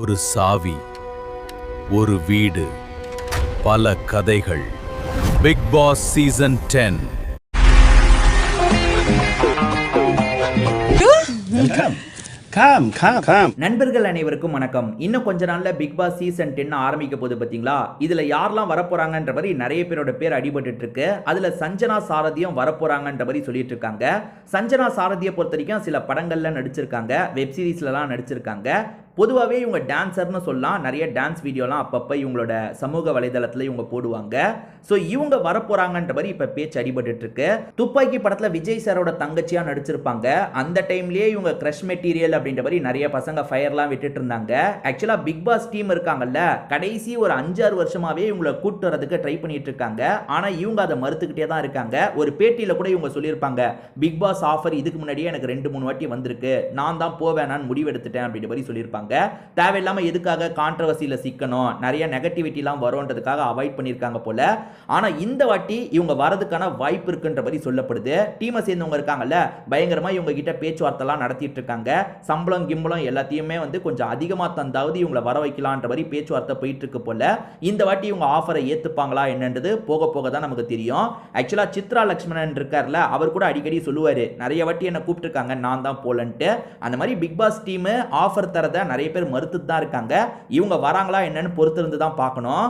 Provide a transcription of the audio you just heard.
ஒரு சாவி, ஒரு வீடு, பல கதைகள். Bigg Boss season 10. நண்பர்கள் அனைவருக்கும் வணக்கம். இன்னும் கொஞ்ச நாள்ல பிக் பாஸ் சீசன் 10 ஆரம்பிக்க போது பாத்தீங்களா? இதுல யாரெல்லாம் வரப்போறாங்கன்ற மாதிரி நிறைய பேரோட பேர் அடிபட்டு இருக்கு. அதுல சஞ்சனா சாரதியும் வரப்போறாங்கன்ற மாதிரி சொல்லிட்டு இருக்காங்க. சஞ்சனா சாரதியை பொறுத்த வரைக்கும் சில படங்கள்ல நடிச்சிருக்காங்க, வெப் சீரிஸ்லலாம் நடிச்சிருக்காங்க. பொதுவாகவே இவங்க டான்ஸர்னு சொல்லலாம். நிறைய டான்ஸ் வீடியோலாம் அப்பப்போ இவங்களோட சமூக வலைதளத்தில் இவங்க போடுவாங்க. ஸோ இவங்க வரப்போறாங்கன்ற மாதிரி இப்போ பேச்சு அடிபட்டு இருக்கு. துப்பாக்கி படத்தில் விஜய் சாரோட தங்கச்சியாக நடிச்சிருப்பாங்க. அந்த டைம்லேயே இவங்க கிரஷ் மெட்டீரியல் அப்படின்ற மாதிரி நிறைய பசங்க ஃபயர்லாம் விட்டுட்டு இருந்தாங்க. ஆக்சுவலாக பிக் பாஸ் டீம் இருக்காங்கல்ல, கடைசி ஒரு 5-6 வருஷமாவே இவங்களை கூட்டு வரதுக்கு ட்ரை பண்ணிட்டு இருக்காங்க. ஆனால் இவங்க அதை மறுத்துக்கிட்டே தான் இருக்காங்க. ஒரு பேட்டியில் கூட இவங்க சொல்லியிருப்பாங்க, பிக் பாஸ் ஆஃபர் இதுக்கு முன்னாடியே எனக்கு 2-3 வாட்டி வந்திருக்கு, நான் தான் போவேனான்னு முடிவெடுத்துட்டேன் அப்படின்ற மாதிரி சொல்லியிருப்பாங்க. தேவையில்லாம எதுக்காக கான்ட்ரோவர்சியில சிக்கணும், நிறைய நெகட்டிவிட்டிலாம் வரும்ன்றதுக்காக அவாய்ட் பண்ணியிருக்காங்க போல. ஆனா இந்த வாட்டி இவங்க வரதுக்கான வாய்ப்பு இருக்குன்ற மாதிரி சொல்லப்படுது. டீமை சேர்ந்தவங்க இருக்காங்கல்ல, பயங்கரமா இவங்க கிட்ட பேச்சுவார்த்தைலாம் நடத்திட்டு இருக்காங்க. சம்பளம் கிம்பளம் எல்லாத்தையுமே கொஞ்சம் அதிகமா தந்தாவது இவங்களை வர வைக்கலான்ற மாதிரி பேச்சுவார்த்தை போயிட்டு இருக்கு போல. இந்த வாட்டி இவங்க ஆஃபரை ஏத்துப்பாங்களா என்னன்றது போக போக தான் நமக்கு தெரியும். ஆக்சுவலா சித்ரா லட்சுமணன் இருக்கார்ல, அவர் கூட அடிக்கடி சொல்லுவாரு, நிறைய வாட்டி என்ன கூப்பிட்டுருக்காங்க, நான் தான் போலன்ட்டு. அந்த மாதிரி பிக் பாஸ் டீம் ஆஃபர் தரத நிறைய பேர் மறுத்துட்டு தான் இருக்காங்க. இவங்க வராங்களா என்னன்னு பொறுத்திருந்து தான் பார்க்கணும்.